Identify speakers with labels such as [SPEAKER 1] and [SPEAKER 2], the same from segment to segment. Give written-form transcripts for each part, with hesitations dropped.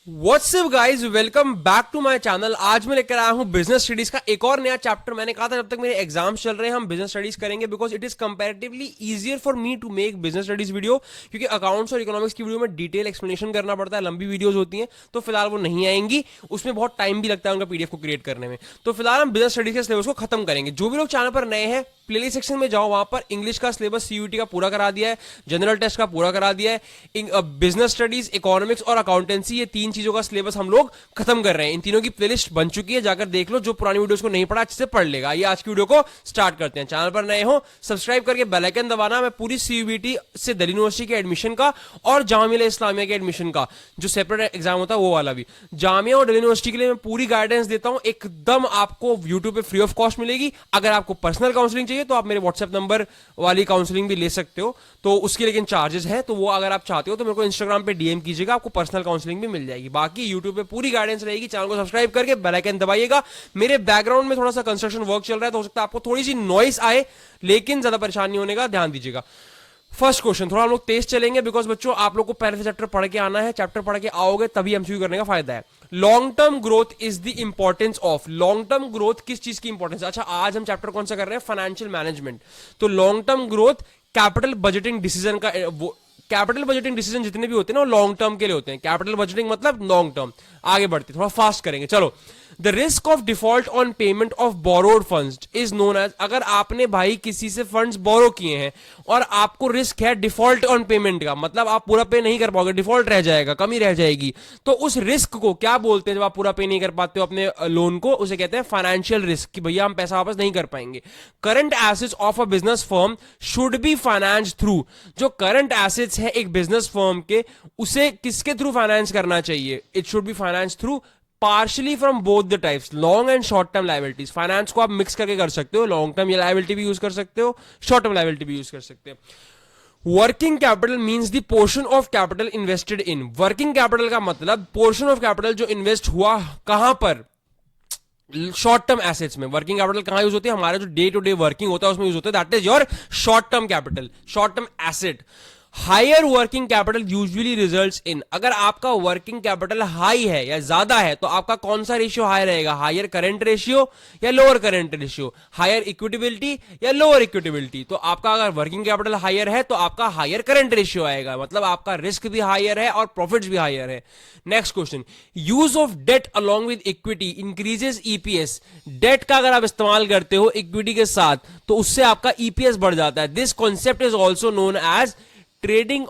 [SPEAKER 1] WhatsApp guys, welcome back to my channel. आज मैं लेकर आया हूं बिजनेस स्टडीज का एक और नया चैप्टर। मैंने कहा था जब तक मेरे एग्जाम्स चल रहे हैं हम बिजनेस स्टडीज करेंगे, because it is comparatively easier for me to make business studies video, क्योंकि अकाउंट्स और इकोनॉमिक्स की वीडियो में डिटेल एक्सप्लेनेशन करना पड़ता है, लंबी वीडियोज होती हैं, तो फिलहाल वो नहीं आएंगी। उसमें बहुत टाइम भी लगता है उनका पीडीएफ को क्रिएट करने में। तो फिलहाल हम बिजनेस स्टडीज के सिलेबस को खत्म करेंगे। जो भी लोग चैनल पर नए हैं, प्लेलिस्ट सेक्शन में जाओ, वहां पर इंग्लिश का सिलेबस सीयूटी का पूरा करा दिया है, जनरल टेस्ट का पूरा करा दिया है, बिजनेस स्टडीज, इकोनॉमिक्स और अकाउंटेंसी, ये तीन चीजों का सिलेबस हम लोग खत्म कर रहे हैं। इन तीनों की प्लेलिस्ट बन चुकी है, जाकर देख लो। जो पुरानी वीडियोस को नहीं पढ़ा अच्छे से पढ़ लेगा। ये आज की वीडियो को स्टार्ट करते हैं। चैनल पर नए हो सब्सक्राइब करके बेल आइकन दबाना। मैं पूरी सीयूबीटी से दिल्ली यूनिवर्सिटी के एडमिशन का और जामिया इस्लामिया के एडमिशन का जो सेपरेट एग्जाम होता है वो वाला भी, जामिया और दिल्ली यूनिवर्सिटी के लिए मैं पूरी गाइडेंस देता हूं। एकदम आपको यूट्यूब पे फ्री ऑफ कॉस्ट मिलेगी। अगर आपको पर्सनल काउंसलिंग चाहिए तो आप मेरे व्हाट्सएप नंबर वाली काउंसलिंग भी ले सकते हो, तो उसके लेकिन चार्जेस है। तो वो अगर आप चाहते हो तो मेरे को इंस्टाग्राम पे डीएम कीजिएगा, आपको पर्सनल काउंसलिंग भी मिल जाएगी। बाकी यूट्यूब पे पूरी गाइडेंस रहेगी। चैनल को सब्सक्राइब करके बेल आइकन दबाइएगा। मेरे बैकग्राउंड में थोड़ा सा कंस्ट्रक्शन वर्क चल रहा है, तो हो सकता है आपको थोड़ी सी नॉइस आए, लेकिन ज्यादा परेशान नहीं होने का ध्यान दीजिएगा। फर्स्ट क्वेश्चन थोड़ा हम लोग तेज चलेंगे, बिकॉज बच्चों आप लोग को पहले से चैप्टर पढ़ के आना है। चैप्टर पढ़ के आओगे तभी एमसीक्यू करने का फायदा है। Long term growth is the importance of. Long term growth किस चीज की इंपॉर्टेंस है? अच्छा, आज हम चैप्टर कौन सा कर रहे हैं? Financial management. तो long term growth capital budgeting decision का कैपिटल बजटिंग डिसीजन जितने भी होते हैं ना वो लॉन्ग टर्म के लिए होते हैं। कैपिटल बजटिंग मतलब लॉन्ग टर्म। आगे बढ़ते थोड़ा फास्ट करेंगे, चलो। The risk of default on payment of borrowed funds is known as. अगर आपने भाई किसी से फंड्स बोरो किए हैं और आपको रिस्क है डिफॉल्ट ऑन पेमेंट का, मतलब आप पूरा पे नहीं कर पाओगे, डिफॉल्ट रह जाएगा, कमी रह जाएगी, तो उस रिस्क को क्या बोलते हैं? जब आप पूरा पे नहीं कर पाते हो अपने लोन को, उसे कहते हैं फाइनेंशियल रिस्क, कि भैया हम पैसा वापस नहीं कर पाएंगे। Current assets of a business firm should be finance through. जो करंट एसेट्स है एक बिजनेस फर्म के, उसे किसके थ्रू फाइनेंस करना चाहिए? It should be finance through partially from both the types, long and short term liabilities. Finance को आप मिक्स करके कर सकते हो, लॉन्ग टर्म लाइबिलिटी भी यूज कर सकते हो, शॉर्ट टर्म लाइबिलिटी भी यूज कर सकते हो। Working capital means the portion of capital invested in. Working capital का मतलब पोर्शन ऑफ कैपिटल जो इन्वेस्ट हुआ कहां पर? शॉर्ट टर्म एसेट्स में। वर्किंग कैपिटल कहां यूज होती है? हमारा जो डे टू डे वर्किंग होता है उसमें यूज होता है। That is your short term capital, short term asset. Higher working capital usually results in. अगर आपका वर्किंग कैपिटल हाई है या ज्यादा है तो आपका कौन सा रेशियो हाई रहेगा? हायर करंट रेशियो या लोअर करंट रेशियो? हायर इक्विटेबिलिटी या लोअर इक्विटेबिलिटी? तो आपका अगर वर्किंग कैपिटल हायर है तो आपका हायर करंट रेशियो आएगा, मतलब आपका रिस्क भी हायर है और प्रॉफिट्स भी हायर है। Next question, use of debt along with equity increases EPS. Debt का अगर आप इस्तेमाल करते हो इक्विटी के साथ तो उससे आपका ईपीएस बढ़ जाता है। This concept is also known as trading.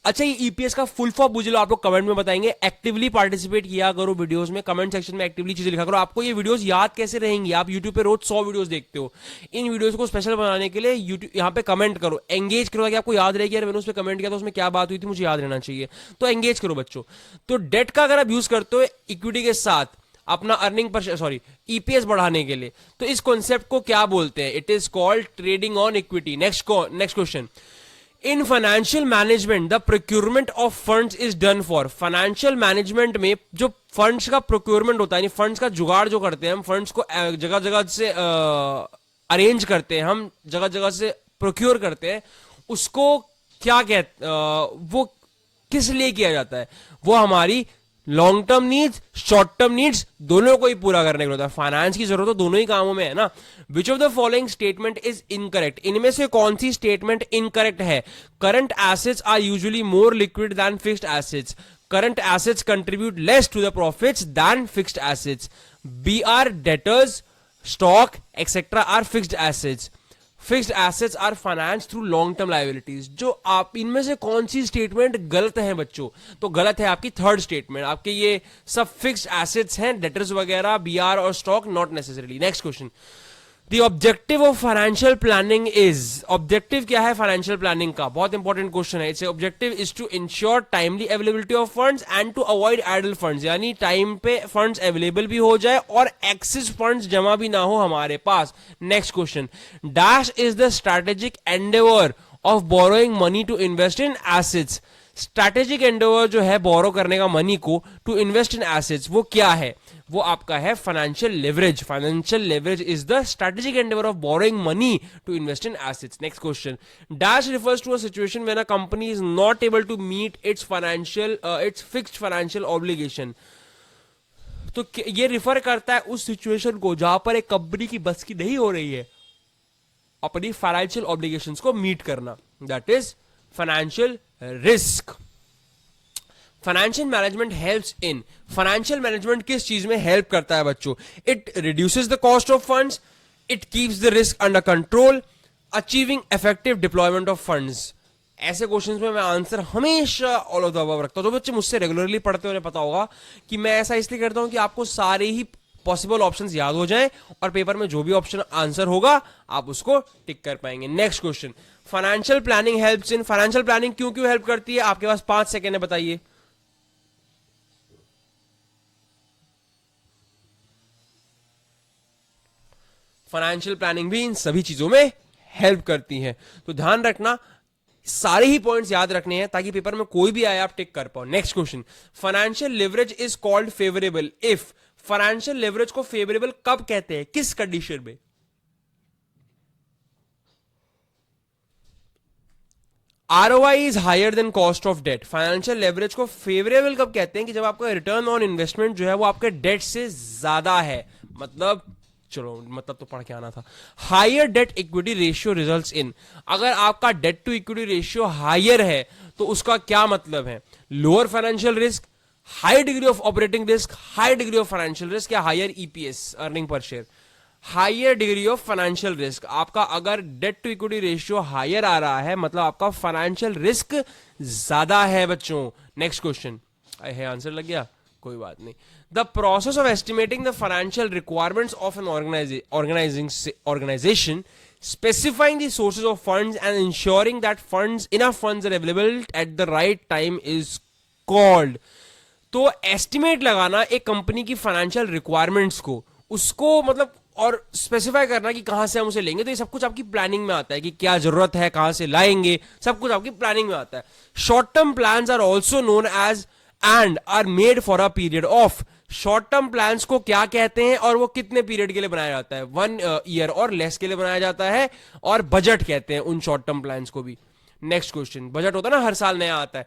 [SPEAKER 1] अच्छा, ये ईपीएस का फुल फॉर्म मुझे आप लोग कमेंट में बताएंगे। एक्टिवली पार्टिसिपेट किया करो वीडियोस में, कमेंट सेक्शन में एक्टिवली चीजें लिखा करो। आपको ये वीडियोस याद कैसे रहेंगी? आप यूट्यूब पे रोज 100 वीडियोस देखते हो। इन वीडियोस को स्पेशल बनाने के लिए यूट्यूब यहाँ पे कमेंट करो, एंगेज करो, ताकि आपको याद रहेगी यार मैंने उस पर कमेंट किया था, उसमें क्या बात हुई थी, मुझे याद रहना चाहिए। तो एंगेज करो बच्चों। तो डेट का अगर आप यूज करते हो इक्विटी के साथ अपना अर्निंग पर ईपीएस बढ़ाने के लिए, तो इस कॉन्सेप्ट को क्या बोलते हैं? It is called trading on equity. Next question, in financial management the procurement of funds is done for. Financial management में जो फंड्स का प्रोक्योरमेंट होता है, फंड्स का जुगाड़ जो करते हैं हम, फंड्स को जगह जगह से अरेंज करते हैं, हम जगह जगह से प्रोक्योर करते हैं, उसको क्या कहते, वो किस लिए किया जाता है? वो हमारी long term needs, short term needs दोनों को ही पूरा करने के लिए होता है। फाइनेंस की जरूरत तो दोनों ही कामों में है ना। Which of the following statement is incorrect. इनमें से कौन सी स्टेटमेंट इनकरेक्ट है? Current assets are usually more liquid than fixed assets. Current assets contribute less to the profits than fixed assets. BR debtors, stock etcetera are fixed assets. Fixed assets are finance through long term liabilities. जो आप इनमें से कौन सी statement गलत है बच्चों? तो गलत है आपकी थर्ड स्टेटमेंट। आपके ये सब फिक्स्ड एसेट्स हैं, डेटर्स वगैरह, बीआर और stock not necessarily. Next question, the objective of financial planning is. Objective क्या है फाइनेंशियल प्लानिंग का? बहुत इंपॉर्टेंट क्वेश्चन है। Its objective is to ensure timely availability of funds and to avoid idle funds. यानी time पे funds available भी हो जाए और एक्सेस फंड्स जमा भी ना हो हमारे पास। Next question, dash is the strategic endeavour of borrowing money to invest in assets. Strategic endeavour जो है बोरो करने का मनी को टू इन्वेस्ट इन एसेट्स, वो क्या है? वो आपका है financial leverage. Financial leverage is the strategic endeavour of borrowing money to invest in assets. Next question. Dash refers to a situation when a company is not able to meet its fixed financial obligation. तो ये refer करता है उस situation को जहां पर एक company की बस की नहीं हो रही है अपनी फाइनेंशियल ऑब्लिगेशंस को मीट करना. That is financial risk. Financial management helps in. Financial management किस चीज में हेल्प करता है बच्चों? It reduces the cost of funds, it keeps the risk under control, achieving effective deployment of funds. ऐसे questions में मैं आंसर हमेशा ऑल ऑफ द अबव रखता हूं. तो बच्चे मुझसे रेगुलरली पढ़ते हुए पता होगा कि मैं ऐसा इसलिए करता हूं कि आपको सारे ही पॉसिबल ऑप्शंस याद हो जाएं और पेपर में जो भी ऑप्शन आंसर होगा आप उसको टिक कर पाएंगे. Next question. Financial planning helps in. Financial planning क्यों क्यों हेल्प करती है? आपके पास 5 सेकेंड है, बताइए. फाइनेंशियल प्लानिंग भी इन सभी चीजों में हेल्प करती है. तो ध्यान रखना, सारे ही पॉइंट्स याद रखने हैं ताकि पेपर में कोई भी आए आप टिक कर पाओ. Next question. Financial leverage is called favourable if. Financial leverage को फेवरेबल कब कहते हैं, किस कंडीशन में? ROI is higher than cost of debt. Financial leverage को फेवरेबल कब कहते हैं? कि जब आपका रिटर्न ऑन इन्वेस्टमेंट जो है वो आपके डेट से ज्यादा है. मतलब चलो मतलब तो पढ़ के आना था. Higher debt equity ratio results in. अगर आपका debt to equity ratio higher है तो उसका क्या मतलब है? Lower financial risk, high degree of operating risk, high degree of financial risk, या higher EPS earning per share. Higher degree of financial risk. आपका अगर debt to equity ratio higher आ रहा है मतलब आपका फाइनेंशियल रिस्क ज्यादा है बच्चों. Next question. है आंसर लग गया, कोई बात नहीं. The process of estimating the financial requirements of an organization, specifying the sources of funds and ensuring that enough funds are available at the right time is called. तो estimate लगाना एक company की financial requirements को, उसको मतलब और specify करना कि कहां से हम उसे लेंगे, तो ये सब कुछ आपकी प्लानिंग में आता है कि क्या जरूरत है, कहां से लाएंगे, सब कुछ आपकी प्लानिंग में आता है. Short term plans are also known as and are made for a period of. Short term plans को क्या कहते हैं और वो कितने पीरियड के लिए बनाया जाता है? 1 ईयर और लेस के लिए बनाया जाता है. और बजट कहते हैं उन शॉर्ट टर्म प्लान्स को भी. Next question. बजट होता है ना, हर साल नया आता है.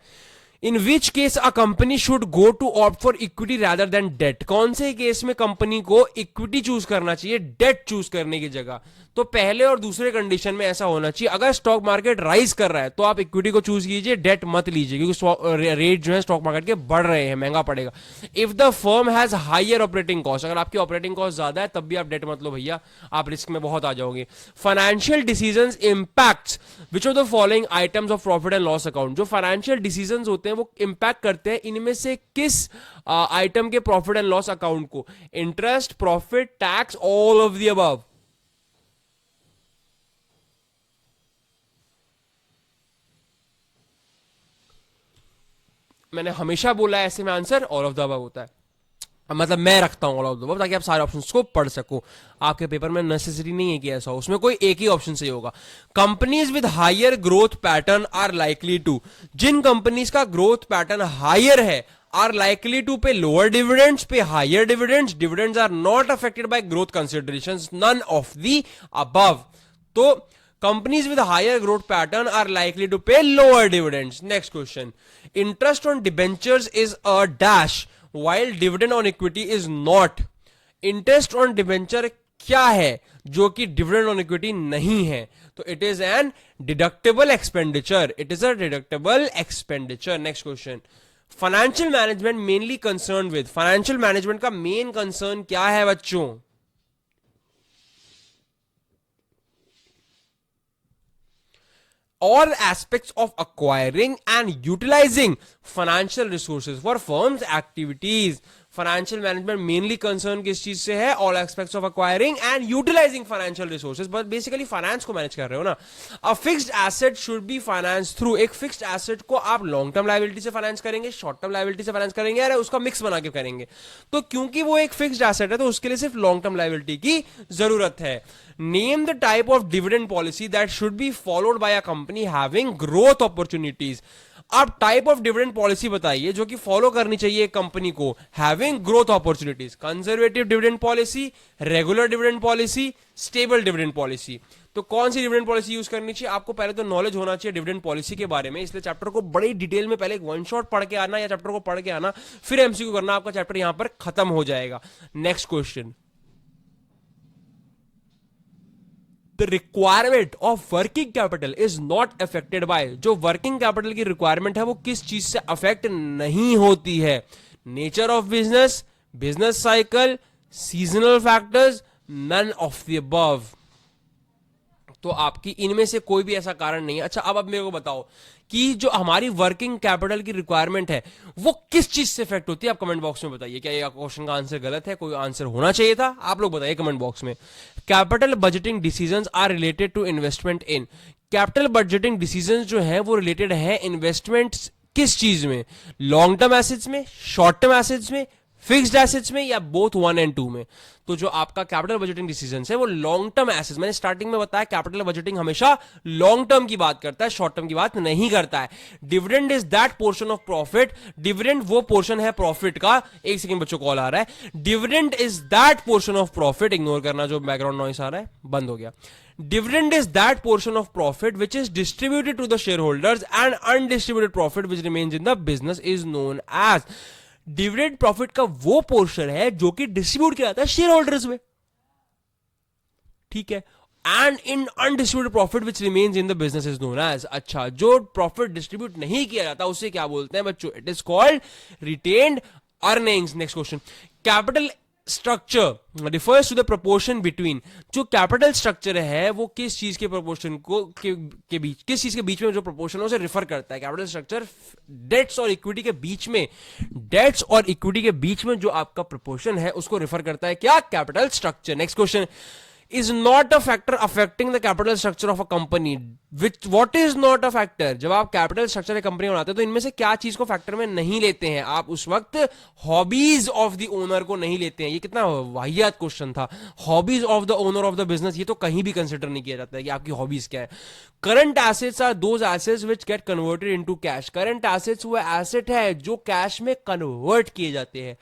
[SPEAKER 1] In which case a company should go to opt for equity rather than debt. कौन से केस में कंपनी को इक्विटी चूज करना चाहिए डेट चूज करने की जगह? तो पहले और दूसरे कंडीशन में ऐसा होना चाहिए. अगर स्टॉक मार्केट राइज कर रहा है तो आप इक्विटी को चूज कीजिए, डेट मत लीजिए, क्योंकि रेट जो है स्टॉक मार्केट के बढ़ रहे हैं, महंगा पड़ेगा. If the firm has higher operating cost, अगर आपकी ऑपरेटिंग कॉस्ट ज्यादा है तब भी आप डेट मत लो भैया, आप रिस्क में बहुत आ जाओगे. Financial decisions impacts which of the following items of profit and loss account. जो फाइनेंशियल डिसीजंस होते हैं वो इंपैक्ट करते हैं इनमें से किस आइटम के प्रॉफिट एंड लॉस अकाउंट को? Interest, profit, tax, all of the above. मैंने हमेशा बोला है ऐसे में answer all of the above होता है. मतलब मैं रखता हूं ऑल ऑफ द अबव ताकि आप सारे ऑप्शंस को पढ़ सको. आपके पेपर में नेसेसरी नहीं है कि ऐसा हो, उसमें कोई एक ही ऑप्शन सही होगा. Companies with higher growth pattern are likely to. जिन कंपनीज का ग्रोथ पैटर्न हायर है are likely to pay lower dividends, pay higher dividends. Dividends are not affected by growth considerations, none of the above. तो companies with higher growth pattern are likely to pay lower dividends. Next question. Interest on debentures is a dash while dividend on equity is not. Interest on debenture क्या है जो कि dividend on equity नहीं है? तो it is an deductible expenditure. It is a deductible expenditure. Next question. Financial management mainly concerned with. Financial management का main concern क्या है बच्चों? All aspects of acquiring and utilizing financial resources for firms' activities. Financial management mainly concern किस चीज से है? All aspects of acquiring and utilising financial resources. But basically finance को manage कर रहे हो ना. A fixed asset should be finance through. एक फिक्स्ड एसेट को आप लॉन्ग टर्म लायबिलिटी से फाइनेंस करेंगे, शॉर्ट टर्म लायबिलिटी से फाइनेंस करेंगे, या उसका मिक्स बना के करेंगे. तो क्योंकि वो एक फिक्स्ड एसेट है तो उसके लिए सिर्फ लॉन्ग टर्म लायबिलिटी की जरूरत है. Name the type of dividend policy that should be followed by a company having growth opportunities. आप टाइप ऑफ डिविडेंड पॉलिसी बताइए जो कि फॉलो करनी चाहिए एक कंपनी को। Having growth opportunities, conservative dividend policy, regular dividend policy, stable dividend policy. तो कौन सी डिविडेंड पॉलिसी यूज करनी चाहिए? आपको पहले तो नॉलेज होना चाहिए डिविडेंड पॉलिसी के बारे में, इसलिए चैप्टर को बड़ी डिटेल में पहले एक वन शॉट पढ़ के आना या चैप्टर को पढ़ के आना, फिर एमसीक्यू करना, आपका चैप्टर यहां पर खत्म हो जाएगा। Next question, the requirement of working capital is not affected by, जो वर्किंग कैपिटल की रिक्वायरमेंट है वो किस चीज से अफेक्ट नहीं होती है? Nature of business, business cycle, seasonal factors, none of the above. तो आपकी इनमें से कोई भी ऐसा कारण नहीं है। अच्छा, अब मेरे को बताओ कि जो हमारी वर्किंग कैपिटल की रिक्वायरमेंट है वो किस चीज से इफेक्ट होती है? आप कमेंट बॉक्स में बताइए। क्या ये क्वेश्चन का आंसर गलत है? कोई आंसर होना चाहिए था? आप लोग बताइए कमेंट बॉक्स में। Capital budgeting decisions are related to investment in, capital budgeting decisions जो है वो रिलेटेड है इन्वेस्टमेंट्स किस चीज में? लॉन्ग टर्म एसेट्स में, शॉर्ट टर्म एसेट्स में, फिक्स्ड एसेट्स में, या बोथ 1 और 2 में? तो जो आपका कैपिटल बजटिंग डिसीजन है वो लॉन्ग टर्म एसेट्स, मैंने स्टार्टिंग में बताया कैपिटल बजटिंग हमेशा लॉन्ग टर्म की बात करता है, शॉर्ट टर्म की बात नहीं करता है। Dividend is that portion of profit, dividend वो पोर्शन है प्रॉफिट का, एक सेकंड बच्चों कॉल आ रहा है, dividend is that portion of profit, ignore करना जो बैकग्राउंड नॉइस आ रहा है, बंद हो गया। Dividend is that portion of profit which is distributed to the shareholders, and undistributed profit which remains in the business is known as, dividend profit का वो portion है जो कि डिस्ट्रीब्यूट किया जाता है शेयर होल्डर्स में, ठीक है। And in undistributed profit which remains in the business is known as, अच्छा जो प्रॉफिट डिस्ट्रीब्यूट नहीं किया जाता उसे क्या बोलते हैं बच्चों? It is called retained earnings. Next question, capital structure refers to the proportion between, जो कैपिटल स्ट्रक्चर है वो किस चीज के प्रोपोर्शन को के बीच, किस चीज के बीच में जो प्रोपोर्शन है उसे रिफर करता है? कैपिटल स्ट्रक्चर डेट्स और इक्विटी के बीच में, डेट्स और इक्विटी के बीच में जो आपका प्रोपोर्शन है उसको रिफर करता है क्या? Capital structure. Next question, is not a factor affecting the capital structure of a company, which what is not a factor? जब आप कैपिटल स्ट्रक्चर कंपनी बनाते हैं तो इनमें से क्या चीज को फैक्टर में नहीं लेते हैं? आप उस वक्त हॉबीज ऑफ द ओनर को नहीं लेते हैं। ये कितना वाहियात क्वेश्चन था, hobbies of the owner of the business, ये तो कहीं भी कंसिडर नहीं किया जाता है कि आपकी हॉबीज क्या है। Current assets are those assets which get converted into cash, current assets वो एसेट है जो कैश में कन्वर्ट किए जाते हैं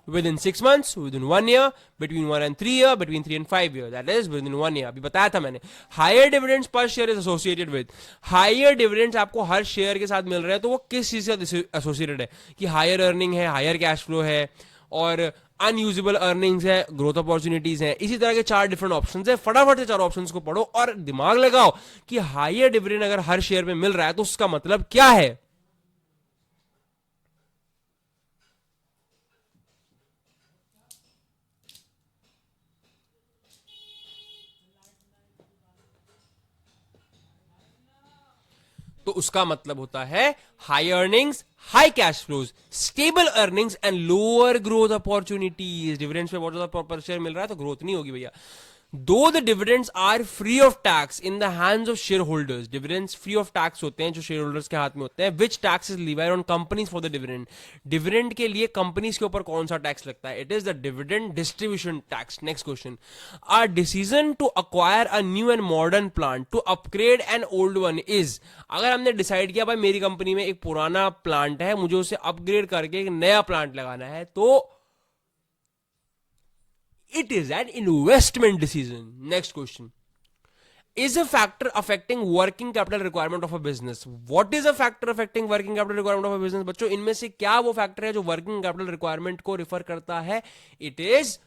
[SPEAKER 1] within 6 months, within 1 year, between 1 and 3 year, between 3 and 5 years, that is within 1 year। अभी बताया था मैंने। Higher dividends per share is associated with, higher dividends आपको हर शेयर के साथ मिल रहे हैं तो वो किस चीज से एसोसिएटेड है? कि हायर अर्निंग है, हायर कैश फ्लो है, और अनयूजेबल अर्निंग्स है, ग्रोथ अपॉर्चुनिटीज है। इसी तरह के 4 डिफरेंट ऑप्शंस है। फटाफट से 4 ऑप्शंस को पढ़ो और दिमाग लगाओ कि हायर डिविडेंड अगर हर शेयर में मिल रहा है तो उसका मतलब क्या है? तो उसका मतलब होता है high earnings, high cash flows, stable earnings and lower growth opportunities. Dividends पे बहुत ज्यादा पर शेयर मिल रहा है तो ग्रोथ नहीं होगी भैया। Though the dividends are free of tax in the hands of share holders, dividends free of tax होते हैं जो शेयर होल्डर्स के हाथ में होते हैं। Which tax is levied on companies for the dividend, dividend के लिए कंपनीज के ऊपर कौन सा टैक्स लगता है? It is the dividend distribution tax. Next question, are decision to acquire a new and modern plant to upgrade an old one is, अगर हमने डिसाइड किया भाई मेरी कंपनी में एक पुराना प्लांट है, मुझे उसे अपग्रेड करके एक नया प्लांट लगाना है, तो it is an investment decision. Next question, is a factor affecting working capital requirement of a business? What is a factor affecting working capital requirement of a business? बच्चों इनमें से क्या वो फैक्टर है जो वर्किंग कैपिटल रिक्वायरमेंट को refer करता है? It is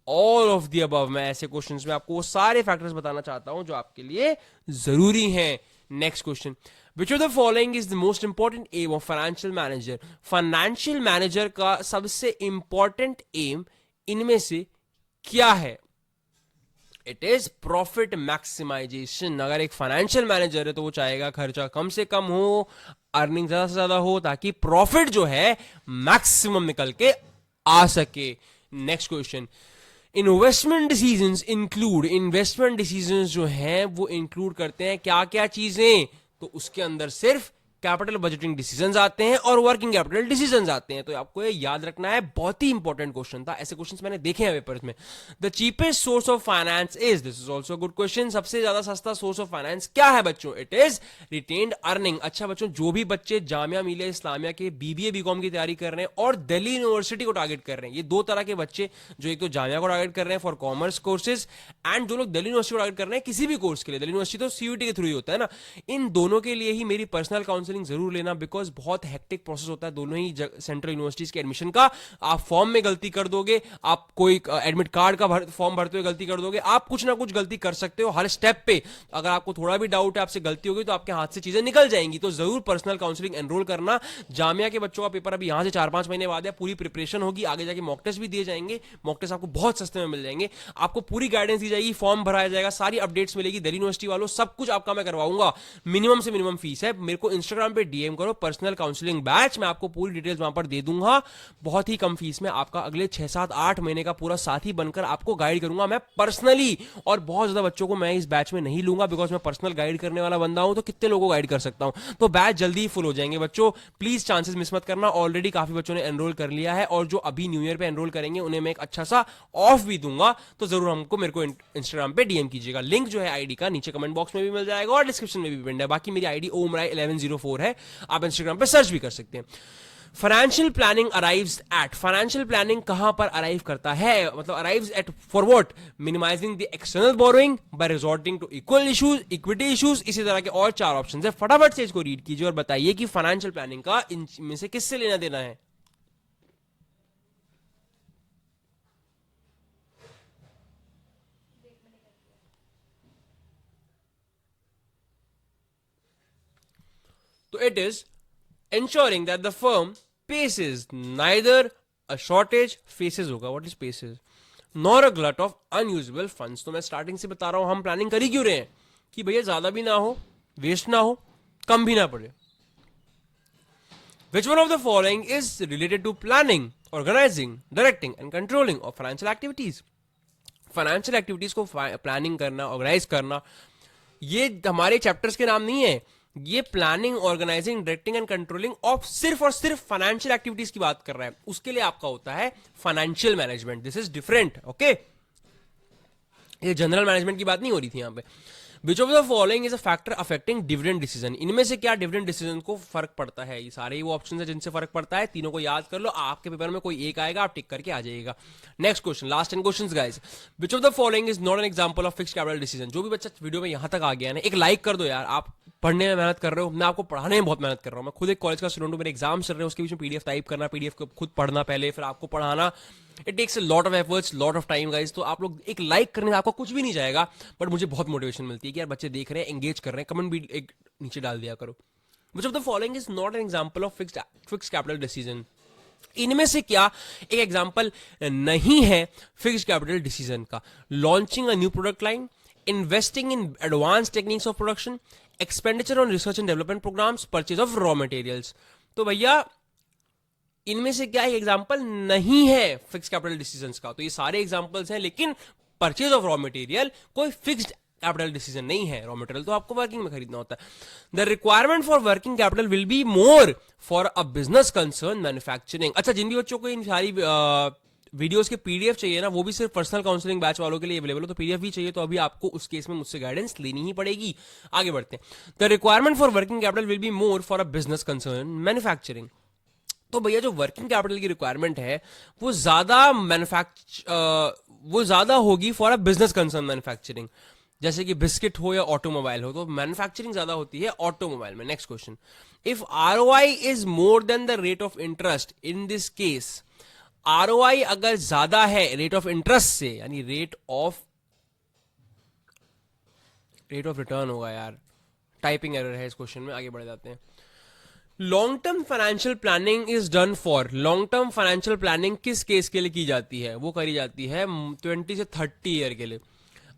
[SPEAKER 1] all of the above. मैं ऐसे क्वेश्चंस में आपको वो सारे फैक्टर्स बताना चाहता हूं जो आपके लिए जरूरी हैं। Next question, which of the following is the most important aim of financial manager? Financial manager का सबसे इंपॉर्टेंट एम इनमें से क्या है? It is profit maximisation. अगर एक फाइनेंशियल मैनेजर है तो वो चाहेगा खर्चा कम से कम हो, अर्निंग ज्यादा से ज्यादा हो, ताकि प्रॉफिट जो है मैक्सिमम निकल के आ सके। Next question, investment decisions include, investment decisions जो हैं वो इंक्लूड करते हैं क्या क्या चीजें? तो उसके अंदर सिर्फ कैपिटल बजटिंग डिसीजंस आते हैं और वर्किंग कैपिटल डिसीजंस आते हैं। तो आपको ये याद रखना है, बहुत ही इंपॉर्टेंट क्वेश्चन था, ऐसे क्वेश्चंस मैंने देखे हैं पेपर्स में। The cheapest source of finance is, this is also good question, सबसे ज्यादा सस्ता सोर्स ऑफ फाइनेंस क्या है बच्चों? It is retained earning. अच्छा बच्चों, जो भी बच्चे जामिया मिलिया इस्लामिया के बीबीए बीकॉम की तैयारी कर रहे हैं और दिल्ली यूनिवर्सिटी को टारगेट कर रहे हैं, ये दो तरह के बच्चे, जो एक तो जामिया को टारगेट कर रहे हैं फॉर कॉमर्स कोर्सेज, एंड जो लोग दिल्ली यूनिवर्सिटी को टारगेट कर रहे हैं किसी भी कोर्स के लिए, दिल्ली यूनिवर्सिटी तो सीयूटी के थ्रू ही होता है ना, इन दोनों के लिए ही मेरी पर्सनल काउंसलिंग जरूर लेना, बिकॉज बहुत हेक्टिक प्रोसेस होता है दोनों ही सेंट्रल यूनिवर्सिटीज के एडमिशन का। आप फॉर्म में गलती कर दोगे, आप कोई एडमिट कार्ड का फॉर्म भरते हुए गलती कर दोगे, आप कुछ ना कुछ गलती कर सकते हो हर स्टेप पे। अगर आपको थोड़ा भी डाउट है, आपसे गलती होगी तो आपके हाथ से चीजें निकल जाएंगी। तो जरूर पर्सनल काउंसलिंग एनरोल करना। जामिया के बच्चों का पेपर अभी यहां से 4-5 महीने बाद है, पूरी प्रिपरेशन होगी, आगे जाके मॉक टेस्ट भी दिए जाएंगे, मॉक टेस्ट आपको बहुत सस्ते में मिल जाएंगे, आपको पूरी गाइडेंस दी जाएगी, फॉर्म भराया जाएगा, सारी अपडेट्स मिलेगी दिल्ली यूनिवर्सिटी वालों, सब कुछ आपका मैं करवाऊंगा। मिनिमम से मिनिमम फीस है, मेरे को इंस्टाग्राम पे डीएम करो, पर्सनल काउंसलिंग बैच, मैं आपको पूरी डिटेल्स वहां पर दे दूंगा। बहुत ही कम फीस में आपका अगले 6-7-8 महीने का पूरा साथी बनकर आपको गाइड करूंगा मैं पर्सनली। और बहुत ज्यादा बच्चों को मैं इस बैच में नहीं लूंगा, बिकॉज मैं पर्सनल गाइड करने वाला बंदा हूं, तो कितने लोगों को गाइड कर सकता हूं। तो बैच जल्दी ही फुल हो जाएंगे बच्चों, प्लीज चांसेस मिस मत करना। ऑलरेडी काफी बच्चों ने एनरोल कर लिया है, और जो अभी न्यू ईयर पे एनरोल करेंगे उन्हें मैं एक अच्छा सा ऑफ भी दूंगा। तो जरूर हमको मेरे को इंस्टाग्राम पे डीएम कीजिएगा। लिंक जो है आईडी का नीचे कमेंट बॉक्स में भी मिल जाएगा और डिस्क्रिप्शन में भी पिन है। बाकी मेरी आईडी omrai1104 है, आप इंस्टाग्राम पे सर्च भी कर सकते हैं। Financial planning arrives at, financial planning कहां पर अराइव करता है, मतलब arrives at for what? Minimising the external borrowing by resorting to equal issues, equity issues, इसी तरह के और 4 ऑप्शन है। फटाफट से इसको रीड कीजिए और बताइए कि फाइनेंशियल प्लानिंग का इनमें से किससे लेना देना है। तो it is ensuring that the firm faces neither a shortage, faces होगा, what is faces, nor a glut of unusable funds। तो मैं स्टार्टिंग से बता रहा हूं हम प्लानिंग कर ही क्यों रहे हैं, कि भैया ज्यादा भी ना हो, वेस्ट ना हो, कम भी ना पड़े। Which one of the following is related to planning, organizing, directing and controlling of financial activities? Financial activities को प्लानिंग करना, ऑर्गेनाइज करना, ये हमारे चैप्टर्स के नाम नहीं है, ये planning, organising, directing and controlling of सिर्फ और सिर्फ फाइनेंशियल एक्टिविटीज की बात कर रहा है। उसके लिए आपका होता है financial management, this is different, okay. ये जनरल मैनेजमेंट की बात नहीं हो रही थी यहां पे। Which of the following is a factor affecting dividend decision? इनमें से क्या डिविडेंड डिसीजन को फर्क पड़ता है? ये सारे ही वो ऑप्शन है जिनसे फर्क पड़ता है, तीनों को याद कर लो, आपके पेपर में कोई एक आएगा, आप टिक करके आ जाइएगा। Next question, last 10 questions guys. Which of the following is not an example of fixed capital decision? जो भी बच्चा वीडियो में यहां तक आ गया ना, एक लाइक कर दो यार। आप पढ़ने में मेहनत कर रहे हो, मैं आपको पढ़ाने में बहुत मेहनत कर रहा हूं। मैं खुद एक कॉलेज का स्टूडेंट हूं, मेरे एग्जाम चल रहे हैं, उसके बीच में पीडीएफ टाइप करना, पीडीएफ को खुद पढ़ना पहले, फिर आपको पढ़ाना, it takes a lot of efforts, lot of time guys. तो आप लोग एक लाइक करने से आपको कुछ भी नहीं जाएगा, बट मुझे बहुत मोटिवेशन मिलती है कि यार बच्चे देख रहे हैं, एंगेज कर रहे हैं। कमेंट भी एक नीचे डाल दिया करो। Which of the following is not an example of fixed capital decision? इनमें से क्या एक एग्जाम्पल नहीं है फिक्स्ड कैपिटल डिसीजन का? Launching a new product line, investing in advance techniques of production, expenditure on research and development programmes, purchase of raw materials. तो भैया इनमें से क्या एक एग्जाम्पल नहीं है फिक्स कैपिटल डिसीजंस का? तो ये सारे एग्जाम्पल्स हैं, लेकिन परचेज ऑफ रॉ मटेरियल कोई फिक्स्ड कैपिटल डिसीजन नहीं है। रॉ मटेरियल तो आपको वर्किंग में खरीदना होता है। The requirement for working capital will be more for a business concern manufacturing. अच्छा, जिन भी बच्चों को इन सारी वीडियोस के पीडीएफ चाहिए ना, वो भी सिर्फ पर्सनल काउंसलिंग बैच वालों के लिए अवेलेबल हो, तो पीडीएफ भी चाहिए तो अभी आपको उस केस में मुझसे गाइडेंस लेनी ही पड़ेगी। आगे बढ़ते हैं। The requirement for working capital will be more for a business concern manufacturing. तो भैया जो वर्किंग कैपिटल की रिक्वायरमेंट है वो ज्यादा होगी for a business concern manufacturing. जैसे कि बिस्किट हो या ऑटोमोबाइल हो, तो मैन्युफैक्चरिंग ज्यादा होती है ऑटोमोबाइल में। Next question, if ROI is more than the rate of interest in this case, ROI अगर ज्यादा है रेट ऑफ इंटरेस्ट से, यानी रेट ऑफ रिटर्न होगा यार, टाइपिंग एरर है इस क्वेश्चन में, आगे बढ़ जाते हैं। Long term financial planning is done for, long term financial planning किस केस के लिए की जाती है? वो करी जाती है 20 से 30 ईयर के लिए।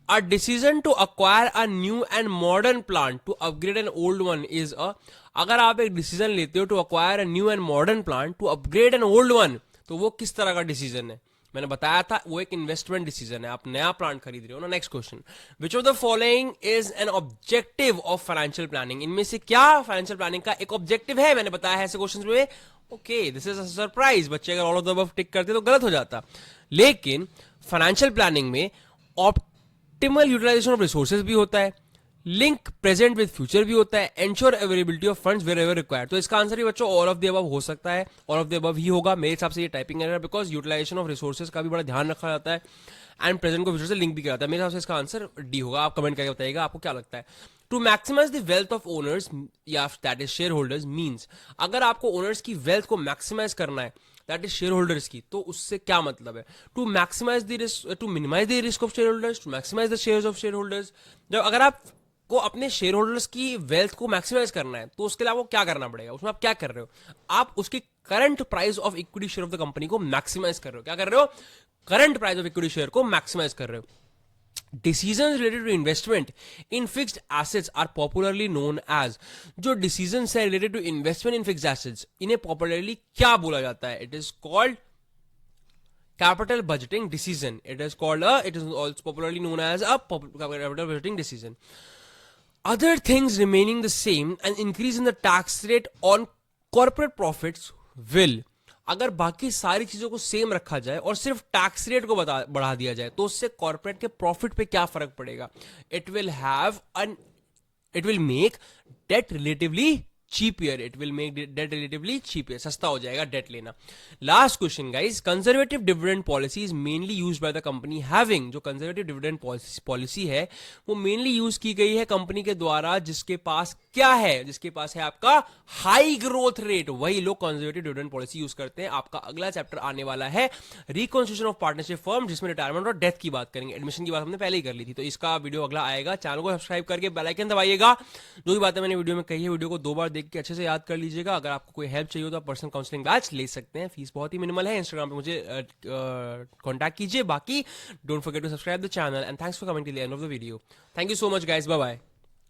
[SPEAKER 1] A decision to acquire a new and modern plant to upgrade an old one is a, अगर आप एक डिसीजन लेते हो to acquire a new and modern plant to upgrade an old one, तो वो किस तरह का डिसीजन है? मैंने बताया था वो एक इन्वेस्टमेंट डिसीजन है, आप नया प्लांट खरीद रहे हो ना। Next question, which of the following is an objective of financial planning, इनमें से क्या फाइनेंशियल प्लानिंग का एक ऑब्जेक्टिव है? मैंने बताया है ऐसे क्वेश्चन में, okay this is a surprise, बच्चे अगर ऑल ऑफ द अबव टिक करते तो गलत हो जाता। लेकिन फाइनेंशियल प्लानिंग में ऑप्टिमल यूटिलाइजेशन ऑफ रिसोर्सेज भी होता है, लिंक प्रेजेंट विद फ्यूचर भी होता है, ensure availability of funds wherever required. तो इसका आंसर ही बच्चों ऑल ऑफ द अबव हो सकता है, ऑल ऑफ द अबव ही होगा मेरे हिसाब से। ये typing error, because utilisation of resources का भी बड़ा ध्यान रखा जाता है एंड प्रेजेंट को फ्यूचर से लिंक भी किया जाता है। मेरे हिसाब से इसका आंसर डी होगा। आप कमेंट करके बताइएगा आपको क्या लगता है। To maximise the wealth of owners या that is shareholders means, अगर आपको ओनर्स की वेल्थ को मैक्सिमाइज करना है दैट इज शेयर होल्डर्स की, तो उससे क्या मतलब है? To maximise the risk, to minimise the risk of share holders, to maximise the shares of share holders. जब अगर आप को अपने शेयर होल्डर्स की वेल्थ को मैक्सिमाइज करना है तो उसके लिए आपको क्या करना पड़ेगा? उसमें आप क्या कर रहे हो? आप उसकी current price of equity share of the company को मैक्सिमाइज कर रहे हो। क्या कर रहे हो? Current price of equity share को मैक्सिमाइज कर रहे हो। Decisions related to investment in fixed assets are popularly known as, जो decisions है related to investment in fixed assets, इन्हें popularly क्या बोला जाता है? It is called capital budgeting decision. It is also popularly known as a capital budgeting decision. Other things remaining the same, an increase in the tax rate on corporate profits will, अगर बाकी सारी चीजों को same रखा जाए और सिर्फ tax rate को बढ़ा दिया जाए तो उससे कॉर्पोरेट के प्रॉफिट पे क्या फर्क पड़ेगा? It will make debt relatively cheaper, it will make debt relatively cheaper, सस्ता हो जाएगा डेट लेना। Last question guys, conservative dividend policy is mainly used by the company having, जो कंजर्वेटिव डिविडेंड पॉलिसी है वो मेनली यूज की गई है कंपनी के द्वारा जिसके पास क्या है? जिसके पास है आपका हाई ग्रोथ रेट, वही लोग कंजर्वेटिव डिविडेंड पॉलिसी यूज करते हैं। आपका अगला चैप्टर आने वाला है रिकॉन्स्टिट्यूशन ऑफ पार्टनरशिप फर्म, जिसमें रिटायरमेंट और डेथ की बात करेंगे। एडमिशन की बात हमने पहले ही कर ली थी, तो इसका वीडियो अगला आएगा। चैनल को सब्सक्राइब करके बेल आइकन दबाइएगा। जो भी बातें मैंने वीडियो में कही है वीडियो को 2 बार देख के अच्छे से याद कर लीजिएगा। अगर आपको कोई हेल्प चाहिए हो तो आप पर्सनल काउंसलिंग बैच ले सकते हैं, फीस बहुत ही मिनिमल है। इंस्टाग्राम पे मुझे कांटेक्ट कीजिए। बाकी don't forget to subscribe the channel and thanks for coming till the end of the video. Thank you so much guys, bye bye.